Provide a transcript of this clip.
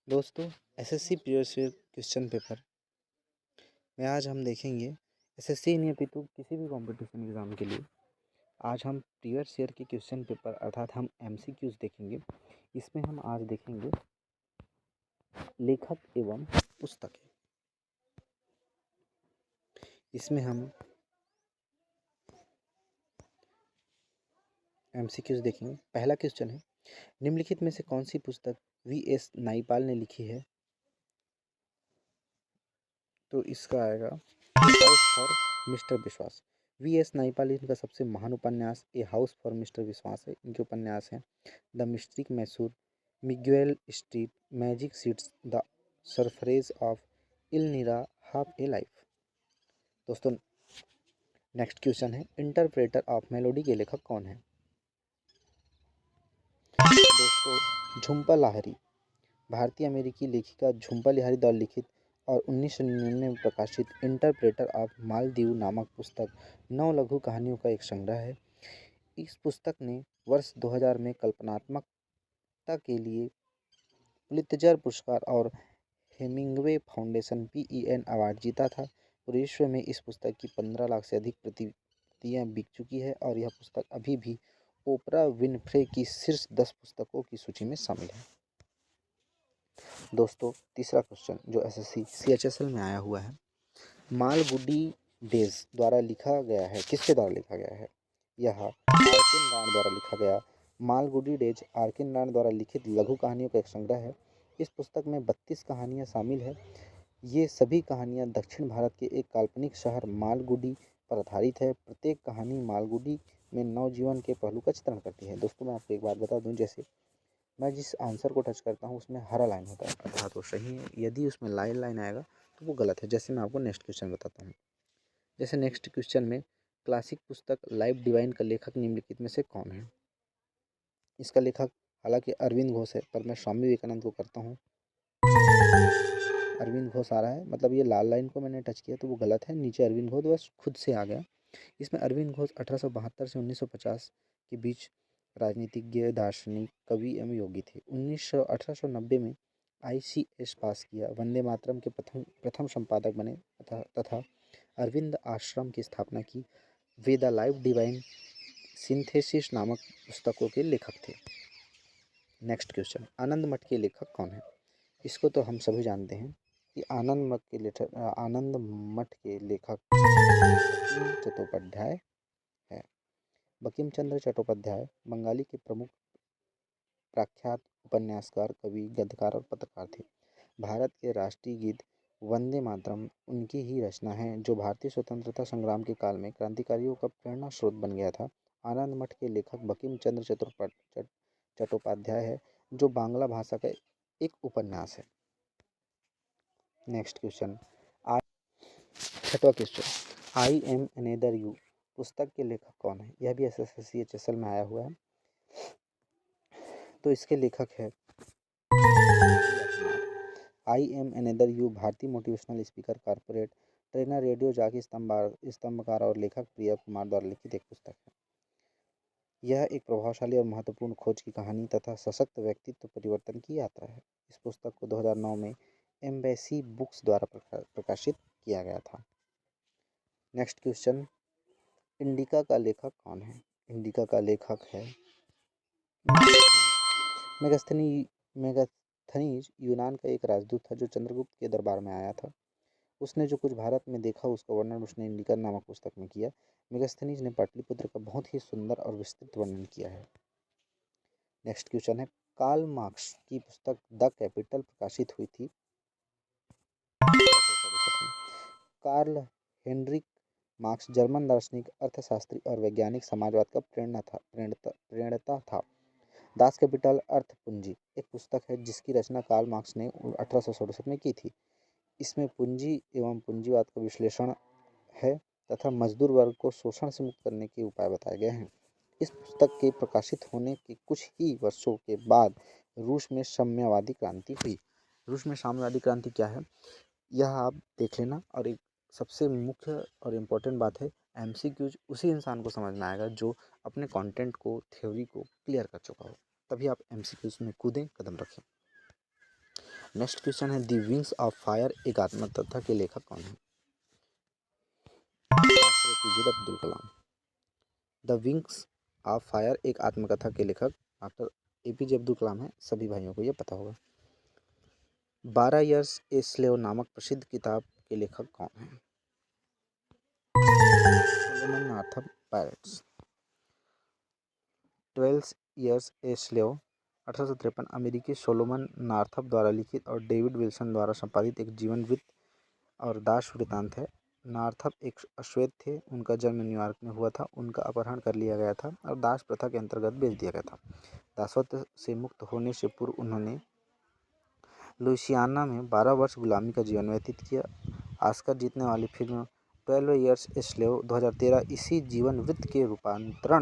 दोस्तों, SSC previous year question paper में आज हम देखेंगे। एसएससी नहीं अपितु किसी भी कंपटीशन एग्ज़ाम के लिए आज हम प्रीवियस ईयर के क्वेश्चन पेपर अर्थात हम एमसीक्यूज देखेंगे। इसमें हम आज देखेंगे लेखक एवं पुस्तकें। इसमें हम एमसीक्यूज देखेंगे। पहला क्वेश्चन है, निम्नलिखित में से कौन सी पुस्तक वी.एस. नाइपाल ने लिखी है? तो इसका आएगा हाउस फॉर मिस्टर विश्वास। वी.एस. नाइपाल इनका सबसे महान उपन्यास ए हाउस फॉर मिस्टर विश्वास है। इनके उपन्यास हैं the mystery masseur, Miguel street, magic seeds, the suffrage of इलनीरा, हाफ ए लाइफ। दोस्तों, नेक्स्ट क्वेश्चन है, इंटरप्रेटर ऑफ मेलोडी के लेखक कौन है? दोस्तों, झुम्पा लाहिरी। भारतीय अमेरिकी लेखिका झुम्पा लाहिरी द्वारा लिखित और 1999 में प्रकाशित इंटरप्रेटर ऑफ मालदीव नामक पुस्तक 9 लघु कहानियों का एक संग्रह है। इस पुस्तक ने वर्ष 2000 में कल्पनात्मकता के लिए पुलित्जर पुरस्कार और हेमिंग्वे फाउंडेशन (PEN) अवार्ड जीता था। पूरे विश्व में इस पुस्तक की 15 लाख से अधिक प्रतियां बिक चुकी है और यह पुस्तक अभी भी ओपरा विनफ्रे की शीर्ष 10 पुस्तकों की सूची में शामिल है। दोस्तों, तीसरा क्वेश्चन जो एसएससी CHSL में आया हुआ है, मालगुडी डेज द्वारा लिखा गया है। किसके द्वारा लिखा गया है? यह आर्किन राण द्वारा लिखा गया। मालगुडी डेज आर्किन राण द्वारा लिखित लघु कहानियों का एक संग्रह है। इस पुस्तक में 32 कहानियाँ शामिल है। ये सभी कहानियाँ दक्षिण भारत के एक काल्पनिक शहर मालगुडी पर आधारित है। प्रत्येक कहानी मालगुडी में नवजीवन के पहलू का चित्रण करती है। दोस्तों, मैं आपको एक बात बता दूं, जैसे मैं जिस आंसर को टच करता हूँ उसमें हरा लाइन होता है अर्थात वो सही है। यदि उसमें लाइन आएगा तो वो गलत है। जैसे मैं आपको नेक्स्ट क्वेश्चन बताता हूँ। जैसे नेक्स्ट क्वेश्चन में, क्लासिक पुस्तक लाइफ डिवाइन का लेखक निम्नलिखित में से कौन है? इसका लेखक हालांकि अरविंद घोष है, पर मैं स्वामी विवेकानंद को करता हूँ। अरविंद घोष आ रहा है, मतलब ये लाल लाइन को मैंने टच किया तो वो गलत है। नीचे अरविंद घोष बस खुद से आ गया। इसमें अरविंद घोष 1872 से 1950 के बीच राजनीतिज्ञ, दार्शनिक, कवि एवं योगी थे। 1890 में ICS पास किया। वंदे मातरम के प्रथम संपादक बने तथा अरविंद आश्रम की स्थापना की। Way the life divine synthesis नामक पुस्तकों के लेखक थे। नेक्स्ट क्वेश्चन, आनंद मठ के लेखक कौन है? इसको तो हम सभी जानते हैं कि आनंद मठ के लेखक चट्टोपाध्याय है। बंकिम चंद्र चट्टोपाध्याय बंगाली के प्रमुख प्रख्यात उपन्यासकार, कवि, गद्यकार और पत्रकार थे। भारत के राष्ट्रीय गीत वंदे मातरम उनकी ही रचना है, जो भारतीय स्वतंत्रता संग्राम के काल में क्रांतिकारियों का प्रेरणा स्रोत बन गया था। आनंद मठ के लेखक बंकिम चंद्र चट्टोपाध्याय है, जो बांग्ला भाषा का एक उपन्यास है। नेक्स्ट क्वेश्चन, छठवां question, I am another you पुस्तक के लेखक कौन है? यह भी एसएससी CHSL में आया हुआ है। तो इसके लेखक है आई एम अनदर यू भारतीय motivational speaker, corporate trainer, radio jockey, स्तंभकार और लेखक प्रिया कुमार द्वारा लिखित एक पुस्तक है। यह एक प्रभावशाली और महत्वपूर्ण खोज की कहानी तथा सशक्त व्यक्तित्व परिवर्तन की यात्रा है। इस पुस्तक को 2009 में एम्बेसी बुक्स द्वारा प्रकाशित किया गया था। नेक्स्ट क्वेश्चन, इंडिका का लेखक कौन है? इंडिका का लेखक है मेगास्थनीज यूनान का एक राजदूत था जो चंद्रगुप्त के दरबार में आया था। उसने जो कुछ भारत में देखा उसका वर्णन उसने इंडिका नामक पुस्तक में किया। मेगास्थनीज ने पाटलिपुत्र का बहुत ही सुंदर और विस्तृत वर्णन किया है। नेक्स्ट क्वेश्चन है, कार्ल मार्क्स की पुस्तक द कैपिटल प्रकाशित हुई थी। कार्ल हेनरिक मार्क्स जर्मन दार्शनिक, अर्थशास्त्री और वैज्ञानिक समाजवाद का प्रणेता था। दास कैपिटल अर्थ पूंजी एक पुस्तक है जिसकी रचना कार्ल मार्क्स ने 1867 में की थी। इसमें पूंजी एवं पूंजीवाद का विश्लेषण है तथा मजदूर वर्ग को शोषण से मुक्त करने के उपाय बताए गए हैं। इस पुस्तक के प्रकाशित होने के कुछ ही वर्षों के बाद रूस में साम्यवादी क्रांति हुई। रूस में साम्यवादी क्रांति क्या है यह आप देख लेना। और एक सबसे मुख्य और इम्पोर्टेंट बात है, MCQs उसी इंसान को समझ में आएगा जो अपने कंटेंट को, थ्योरी को क्लियर कर चुका हो, तभी आप MCQs में कूदें, कदम रखें। नेक्स्ट क्वेश्चन है द विंग्स ऑफ फायर एक आत्मकथा के लेखक कौन है? APJ Abdul Kalam. The wings of fire एक आत्मकथा के लेखक डॉक्टर APJ अब्दुल कलाम है। सभी भाइयों को ये पता होगा। 12 ईयर्स ए स्लेव नामक प्रसिद्ध किताब के लेखक कौन है? Solomon Northup pirates. 12 years a slave 1853 अमेरिकी सोलोमन नार्थप द्वारा लिखित और डेविड विल्सन द्वारा संपादित एक जीवन वृत्त और दास वृत्तांत है। नार्थप एक अश्वेत थे। उनका जन्म न्यूयॉर्क में हुआ था। उनका अपहरण कर लिया गया था और दास प्रथा के अंतर्गत बेच दिया गया था। दासत्व से मुक्त होने से पूर्व उन्होंने लुइसियाना में 12 वर्ष गुलामी का जीवन व्यतीत किया। ऑस्कर जीतने वाली फिल्म 12 ईयर्स ए स्लेव 2013 इसी जीवन वृत्त के रूपांतरण